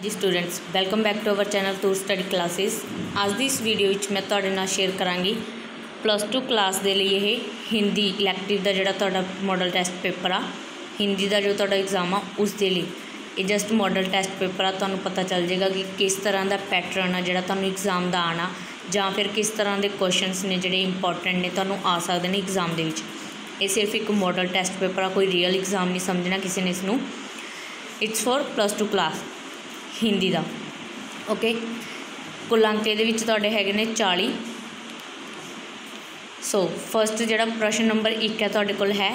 Ji students welcome back to our channel to study classes. आज दी इस video which मैं तुहाडे नाल शेयर करांगी +2 क्लास दे लई ये हिंदी इलैक्टिव दा जिहड़ा तुहाडा मॉडल टैसट पेपर आ, हिंदी दा जो तुहाडा एग्जाम आ उस दे लई ये जस्ट मॉडल टैसट पेपर आ। तुहानूं पता चल जाएगा कि किस तरह का पैटर्न आ जिहड़ा तुहानूं एग्जाम दा आना, जां फिर किस तरह के क्वेश्चनस ने जिहड़े इंपॉर्टेंट ने तुहानूं आ सकदे ने एग्जाम दे विच। ये सिर्फ एक मॉडल टैसट पेपर आ, कोई रियल एग्जाम नहीं समझना किसी ने इसनूं। इट्स फॉर +2 क्लास हिंदी का। ओके, कुल अंक ये है ने 40। सो फर्स्ट जो प्रश्न नंबर 1 है तुहाडे कोल है,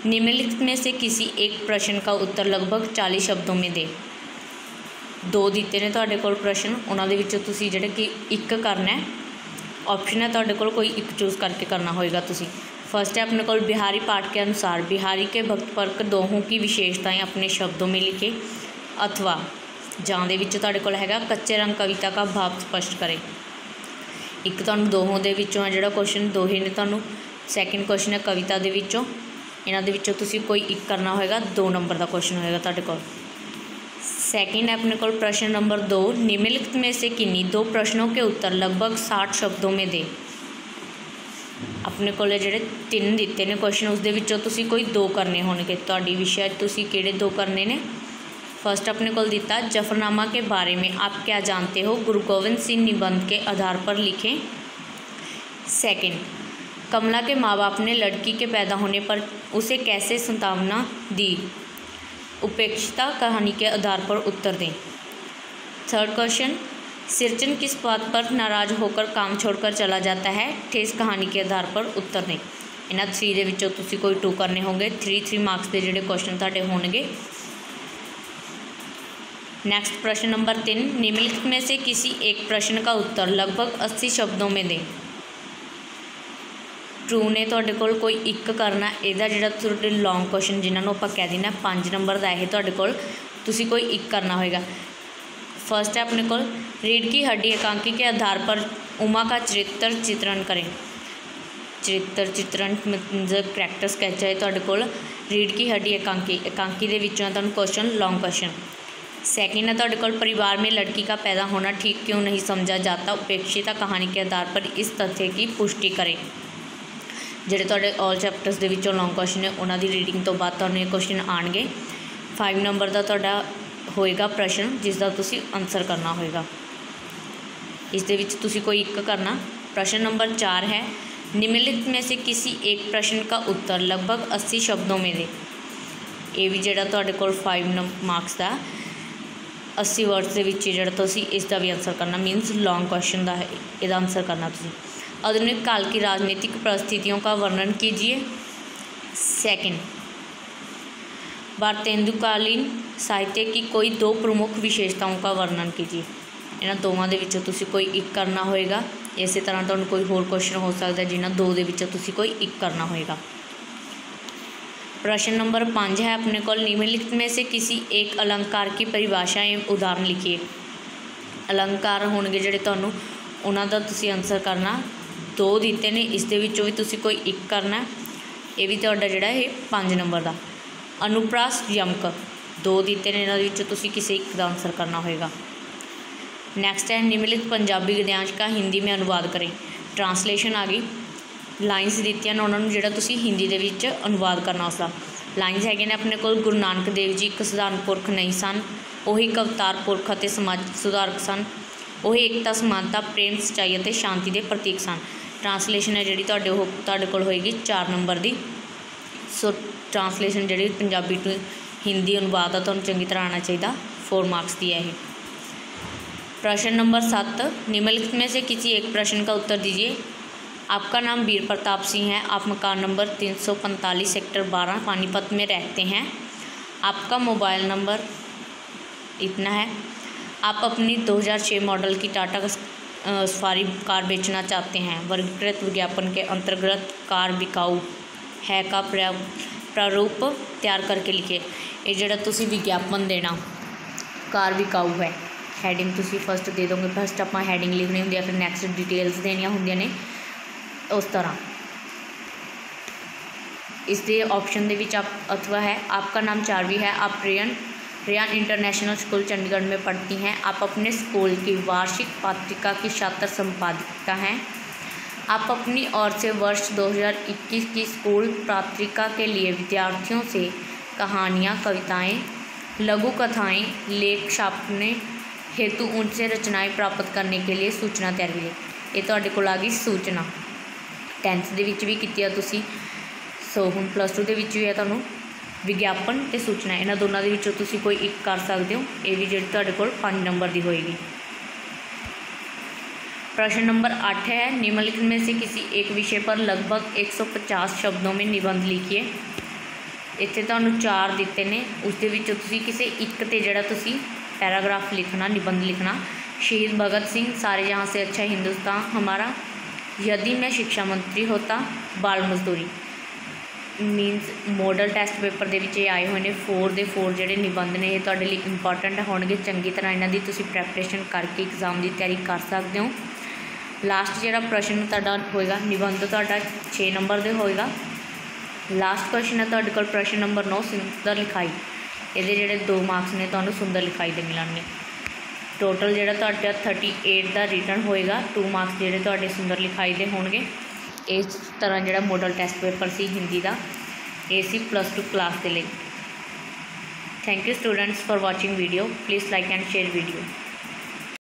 निम्नलिखित में से किसी एक प्रश्न का उत्तर लगभग 40 शब्दों में दे। दो दिते ने तुहाडे कोल प्रश्न, उन्हां दे विचों तुसीं जिहड़ा कि एक करना है। ऑप्शन है तुहाडे कोल, कोई एक चूज़ करके करना होएगा तुसीं। फर्स्ट है अपने कोल, बिहारी पाठ के अनुसार बिहारी के भक्त पर्क दोहों की विशेषताएं अपने शब्दों में लिखे, अथवा जां दे विच तुहाडे कोल हैगा कच्चे रंग कविता का भाव स्पष्ट करें। एक तुहानूं दोहों दे विचों है जिहड़ा क्वेश्चन, दोहे ने तुहानूं। सैकेंड क्वेश्चन है कविता दे विचों, इन्हां दे विचों तुसीं कोई एक करना होएगा। 2 नंबर का क्वेश्चन होएगा तुहाडे कोल। सैकेंड है अपने कोल प्रश्न नंबर 2, निम्नलिखित में से किन्हीं 2 प्रश्नों के उत्तर लगभग 60 शब्दों में दे। अपने कोल जिहड़े 3 दिते ने क्वेश्चन, उस दे विचों तुसीं कोई 2 करने होणगे। तुहाडी विशे तुसीं किहड़े 2 करने ने। फर्स्ट अपने को दिता, जफरनामा के बारे में आप क्या जानते हो, गुरु गोविंद सिंह निबंध के आधार पर लिखें। सेकंड, कमला के माँ बाप ने लड़की के पैदा होने पर उसे कैसे सांत्वना दी, उपेक्षिता कहानी के आधार पर उत्तर दें। थर्ड क्वेश्चन, सिरचन किस बात पर नाराज होकर काम छोड़कर चला जाता है, ठेस कहानी के आधार पर उत्तर दें। इन्हां 3 दे विचों तुसीं कोई 2 करने होंगे। 3 मार्क्स के जिहड़े क्वेश्चन तुहाडे होणगे। नेक्स्ट प्रश्न नंबर 3, निम्नलिखित में से किसी एक प्रश्न का उत्तर लगभग 80 शब्दों में दें। ट्रू ने तुहाडे कोल कोई एक करना, इहदा जिहड़ा तुहाडे लॉन्ग क्वेश्चन जिन्होंने आपां कह देना 5 नंबर का है तुहाडे कोल, तुसीं कोई एक करना होएगा। फर्स्ट है अपने कोल, रीढ़ की हड्डी एकांकी के आधार पर उमा का चरित्र चित्रण करें। चरित्र चित्रण मतलब करैक्टर स्कैच है तुहाडे कोल। रीढ़ की हड्डी एकांकी, एकांकी दे विचों तुहानूं क्वेश्चन लॉन्ग क्वेश्चन। सेकेंड है तुहाडे कोल, परिवार में लड़की का पैदा होना ठीक क्यों नहीं समझा जाता, उपेक्षिता कहानी के आधार पर इस तथ्य की पुष्टि करें। जिहड़े तुहाडे ऑल चैप्टर्स दे विचों लॉन्ग क्वेश्चन ने, उन्हां दी रीडिंग तो बाद तुहानूं ये क्वेश्चन आउणगे। 5 नंबर का तुहाडा होएगा प्रश्न, जिसका तुसीं आंसर करना होएगा। इस दे विच तुसीं कोई एक करना। प्रश्न नंबर 4 है, निम्नलिखित में से किसी एक प्रश्न का उत्तर लगभग 80 शब्दों में दे। ये भी जिहड़ा तुहाडे कोल 5 मार्क्स का 80 वर्ड्स के विच जिहड़ा तुसीं इसका भी आंसर करना, मीनस लॉन्ग क्वेश्चन का इसका आंसर करना तुसीं। आधुनिक काल की राजनीतिक परिस्थितियों का वर्णन कीजिए। सेकंड, भारतेंदुकालीन साहित्य की कोई 2 प्रमुख विशेषताओं का वर्णन कीजिए। इन्हां दोवां दे विचों तुसीं कोई एक करना होएगा। इस तरह तुहानूं कोई होर क्वेश्चन हो सकता है जिन्हां 2 दे विचों तुसीं कोई एक करना होएगा। प्रश्न नंबर 5 है अपने को, निम्नलिखित में से किसी एक अलंकार की परिभाषा एवं उदाहरण लिखिए। अलंकार होणगे जिहड़े तुहानूं उन्हां दा तुसीं आंसर करना। 2 दिते ने, इस दे विचों भी तुसीं कोई एक करना। ये भी तुहाडा जिहड़ा है 5 नंबर का। अनुप्रास यमक 2 दिते ने, इन्हां दे विचों तुसीं किसी एक का आंसर करना होएगा। नैक्सट है, निम्नलिखित पंजाबी गद्यांश का हिंदी में अनुवाद करें। ट्रांसलेशन आ गई, लाइनस दित्तियां ने, उन्होंने जिहड़ा तुसीं हिंदी दे विच अनुवाद करना उसका। लाइनस हैगे ने अपने कोल, गुरु नानक देव जी एक सधारण पुरख नहीं सन, वही एक अवतार पुरख अते समाज सुधारक सन, वही एकता समानता प्रेम सच्चाई अते शांति के प्रतीक सन। ट्रांसलेशन है जिहड़ी तुहाडे कोल होएगी 4 नंबर की। सो ट्रांसलेशन जिहड़ी पंजाबी टू हिंदी अनुवाद आ तुहानूं चंगी तरह आना चाहिए। 4 मार्क्स की है ये। प्रश्न नंबर 7, निम्नलिखित में से किसी एक प्रश्न का उत्तर दीजिए। आपका नाम वीर प्रताप सिंह है, आप मकान नंबर 345 सेक्टर 12 पानीपत में रहते हैं। आपका मोबाइल नंबर इतना है। आप अपनी 2006 मॉडल की टाटा सफारी कार बेचना चाहते हैं। वर्गीकृत विज्ञापन के अंतर्गत कार बिकाऊ है का प्रारूप तैयार करके लिखे। ये जिहड़ा तुसीं विज्ञापन देना, कार बिकाऊ है, हैडिंग तुसीं फस्ट दे दोगे। फस्ट आपां हैडिंग लिखनी होंदी है, फिर नैक्सट डिटेल्स देनियां होंदियां ने उस तरह। इसके ऑप्शन दे विच आप अथवा है, आपका नाम चारवी है, आप ट्रेन रियान इंटरनेशनल स्कूल चंडीगढ़ में पढ़ती हैं। आप अपने स्कूल की वार्षिक पत्रिका की छात्र संपादिका हैं। आप अपनी ओर से वर्ष 2021 की स्कूल पत्रिका के लिए विद्यार्थियों से कहानियाँ, कविताएँ, लघु कथाएँ, लेख छापने हेतु उनसे रचनाएं प्राप्त करने के लिए सूचना तैयार की। ये तुहाडे कोल आ गई सूचना। 10th ਦੇ ਵਿੱਚ भी ਕੀਤੀ ਆ ਤੁਸੀਂ, सो ਹੁਣ +2 ਦੇ ਵਿੱਚ भी है ਤੁਹਾਨੂੰ विज्ञापन ते सूचना, इन्हां दोनों के विचों तुसीं कोई एक कर सकते हो। ये भी जिहड़ी तुहाडे कोल 5 नंबर की होएगी। प्रश्न नंबर 8 है, निम्नलिखित में से किसी एक विषय पर लगभग 150 शब्दों में निबंध लिखिए। इत्थे तुहानूं 4 दिते ने, उस दे विचों तुसीं किसी एक ते जिहड़ा तुसीं पैराग्राफ लिखना, निबंध लिखना। शहीद भगत सिंह, सारे जहाँ से अच्छा हिंदुस्तान हमारा, यदि मैं शिक्षा मंत्री होता, बाल मजदूरी। मीनस मॉडल टैसट पेपर के विच आए हुए हैं 4 ਦੇ 4 ਜਿਹੜੇ निबंध ने, ये तुहाडे लई इंपॉर्टेंट होणगे। चंगी तरह इन्हां दी तुसीं प्रैपरेशन करके एग्जाम की तैयारी कर सकते हो। लास्ट जिहड़ा प्रश्न तुहाडा होएगा निबंध तुहाडा 6 नंबर का होएगा। लास्ट क्वेश्चन है तुहाडे कोल प्रश्न नंबर 9, सुंदर लिखाई। ये जिहड़े 2 मार्क्स ने तुहानूं सुंदर लिखाई दे मिलणगे। टोटल जिहड़ा तुहाडा 38 का रिटन होएगा, 2 मार्क्स जिहड़े तुहाडे सुंदर लिखाई दे होणगे। इस तरह जिहड़ा model test paper C Hindi का, ये सी +2 क्लास के लिए। Thank you students for watching video. Please like and share video.